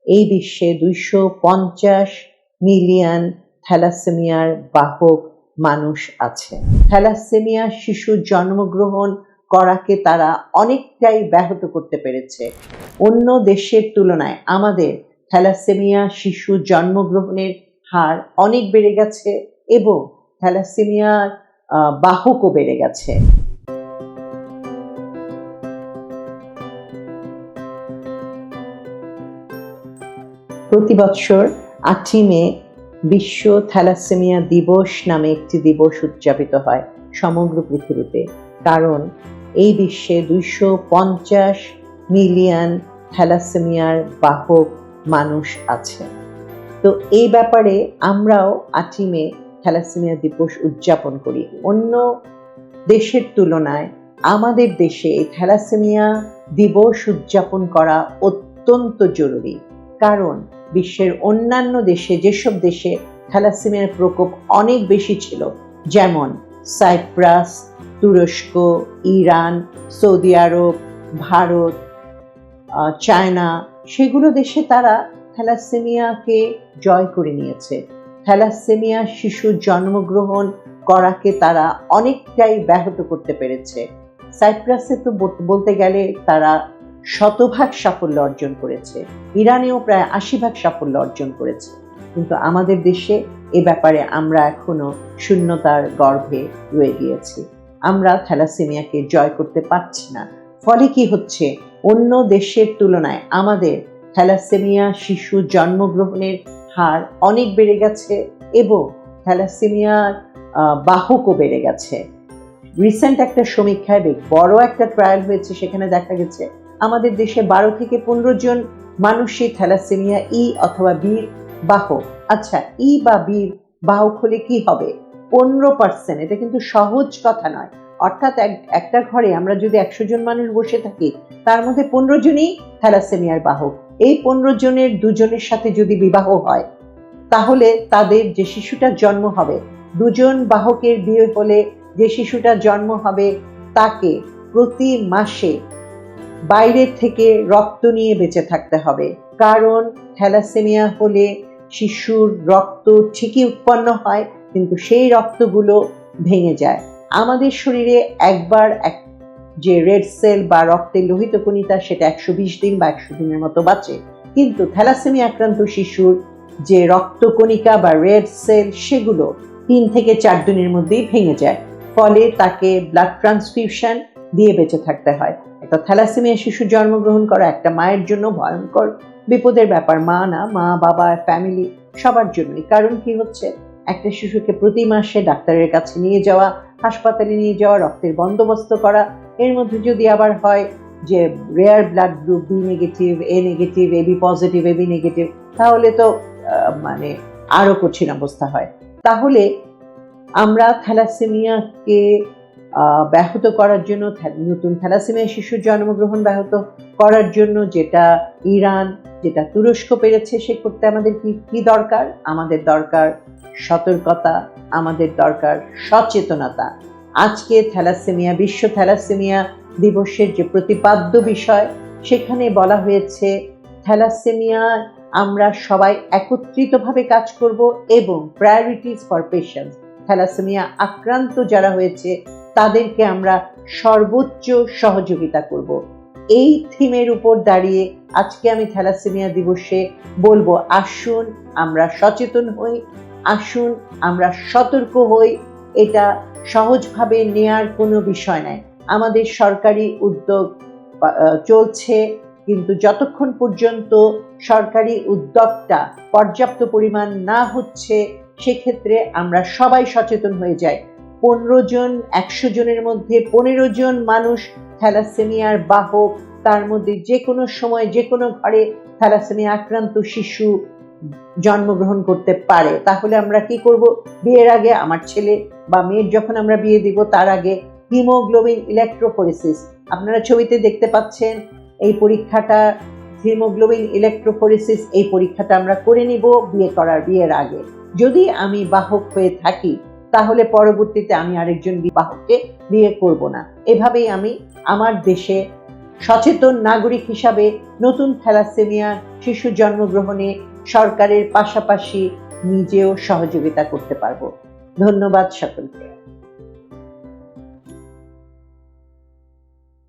এই বিশ্বে 250 মিলিয়ন থ্যালাসেমিয়ার বাহক মানুষ আছে। থ্যালাসেমিয়া শিশু জন্মগ্রহণ করাকে তারা অনেকটাই ব্যাহত করতে পেরেছে। অন্য দেশের তুলনায় আমাদের থ্যালাসেমিয়া শিশু জন্মগ্রহণের হার অনেক বেড়ে গেছে এবং থ্যালাসেমিয়ার বাহকও বেড়ে গেছে। প্রতি বছর 8ই মে বিশ্ব থ্যালাসেমিয়া দিবস নামে একটি দিবস উদযাপিত হয় সমগ্র পৃথিবীতে, কারণ এই বিশ্বে 250 মিলিয়ন থ্যালাসেমিয়ার বাহক মানুষ আছে। তো এই ব্যাপারে আমরাও 8ই মে থ্যালাসেমিয়া দিবস উদযাপন করি। অন্য দেশের তুলনায় আমাদের দেশে থ্যালাসেমিয়া দিবস উদযাপন করা অত্যন্ত জরুরি, কারণ বিশ্বের অন্যান্য দেশে যেসব দেশে থ্যালাসেমিয়ার প্রকোপ অনেক বেশি ছিল, যেমন সাইপ্রাস, তুরস্ক, ইরান, সৌদি আরব, ভারত, চায়না, সেগুলো দেশে তারা থ্যালাসেমিয়াকে জয় করে নিয়েছে। থ্যালাসেমিয়া শিশু জন্মগ্রহণ করাকে তারা অনেকটাই ব্যাহত করতে পেরেছে। সাইপ্রাসে তো বলতে গেলে তারা 100% সাফল্য অর্জন করেছে, ইরানেও প্রায় 80% সাফল্য অর্জন করেছে, কিন্তু আমাদের দেশে এ ব্যাপারে আমরা এখনো শূন্যতার গর্ভে রয়ে গিয়েছি। আমরা থ্যালাসেমিয়াকে জয় করতে পারছি না। ফলে কি হচ্ছে, অন্য দেশের তুলনায় আমাদের থ্যালাসেমিয়া শিশু জন্মগ্রহণের হার অনেক বেড়ে গেছে এবং থ্যালাসেমিয়ার বাহকও বেড়ে গেছে। রিসেন্ট একটা সমীক্ষায় বড় একটা ট্রায়াল হয়েছে, সেখানে দেখা গেছে আমাদের দেশে 12 থেকে 15 জন মানুষই থ্যালাসেমিয়া ই অথবা বির বাহক। আচ্ছা, ই বা বির বাহক হলে কি হবে? 15%। এটা কিন্তু সহজ কথা নয়। অর্থাৎ একটা ঘরে আমরা যদি 100 জন মানুষ বসে থাকি, তার মধ্যে 15 জনই থ্যালাসেমিয়ার বাহক। এই 15 জনের 2 জনের সাথে যদি বিবাহ হয়, তাহলে তাদের যে শিশুটার জন্ম হবে, 2 জন বাহকের বিয়ে হলে যে শিশুটার জন্ম হবে, তাকে প্রতি মাসে বাইরের থেকে রক্ত নিয়ে বেঁচে থাকতে হবে। কারণ থ্যালাসেমিয়া হলে শিশুর রক্ত ঠিকই উৎপন্ন হয়, কিন্তু সেই রক্তগুলো ভেঙে যায়। আমাদের শরীরে একবার যে রেড সেল বা রক্তের লোহিত কণিকা, সেটা 120 দিন বা 100 দিনের মতো বাঁচে, কিন্তু থ্যালাসেমিয়া আক্রান্ত শিশুর যে রক্তকণিকা বা রেড সেল, সেগুলো 3 থেকে 4 দিনের মধ্যেই ভেঙে যায়। ফলে তাকে ব্লাড ট্রান্সফিউশন দিয়ে বেঁচে থাকতে হয়। একটা থ্যালাসেমিয়া শিশু জন্মগ্রহণ করা একটা মায়ের জন্য ভয়ঙ্কর বিপদের ব্যাপার। মা না, মা, বাবা, ফ্যামিলি সবার জন্যই। কারণ কি হচ্ছে, একটা শিশুকে প্রতি মাসে ডাক্তারের কাছে নিয়ে যাওয়া, হাসপাতালে নিয়ে যাওয়া, রক্তের বন্দোবস্ত করা, এর মধ্যে যদি আবার হয় যে rare blood group B negative, A negative, AB positive, AB negative, তাহলে তো মানে আরো কঠিন অবস্থা হয়। তাহলে আমরা থ্যালাসেমিয়াকে ব্যাহত করার জন্য, নতুন থ্যালাসেমিয়া শিশুর জন্মগ্রহণ ব্যাহত করার জন্য যেটা ইরান, যেটা তুরস্ক পেরেছে, সে করতে আমাদের কি দরকার? আমাদের দরকার সতর্কতা, আমাদের দরকার সচেতনতা। আজকে থ্যালাসেমিয়া, বিশ্ব থ্যালাসেমিয়া দিবসের যে প্রতিপাদ্য বিষয়, সেখানে বলা হয়েছে থ্যালাসেমিয়া আমরা সবাই একত্রিতভাবে কাজ করব এবং প্রায়োরিটিজ ফর পেশেন্টস, থ্যালাসেমিয়া আক্রান্ত যারা হয়েছে তাদেরকে আমরা সর্বোচ্চ সহযোগিতা করব। এই থিমের উপর দাঁড়িয়ে আজকে আমি থ্যালাসেমিয়া দিবসে বলবো, আসুন আমরা সচেতন হই, আসুন আমরা সতর্ক হই। এটা সহজভাবে নেয়ার কোনো বিষয় নয়। আমাদের সরকারি উদ্যোগ চলছে, কিন্তু যতক্ষণ পর্যন্ত সরকারি উদ্যোগটা পর্যাপ্ত পরিমাণ না হচ্ছে, সেক্ষেত্রে আমরা সবাই সচেতন হয়ে যাই। 15 জন 100 জনের মধ্যে 15 জন মানুষ থ্যালাসেমিয়ার বাহক, তার মধ্যে যে কোনো সময় যে কোনো ঘরে থ্যালাসেমিয়া আক্রান্ত শিশু জন্মগ্রহণ করতে পারে। তাহলে আমরা কি করব? বিয়ের আগে, আমার ছেলে বা মেয়ের যখন আমরা বিয়ে দিব, তার আগে হিমোগ্লোবিন ইলেকট্রোফোরেসিস, আপনারা ছবিতে দেখতে পাচ্ছেন, এই পরীক্ষাটা হিমোগ্লোবিন ইলেকট্রোফোরেসিস, এই পরীক্ষাটা আমরা করে নিব বিয়ের আগে। যদি আমি বাহক হয়ে থাকি, তাহলে পরবর্তীতে আমি আরেকজন বাহককে বিয়ে করব না। এভাবেই আমি আমার দেশে সচেতন নাগরিক হিসাবে নতুন থ্যালাসেমিয়া শিশু জন্মগ্রহণে সরকারের পাশাপাশি নিজেও সহযোগিতা করতে পারব। ধন্যবাদ সকলকে।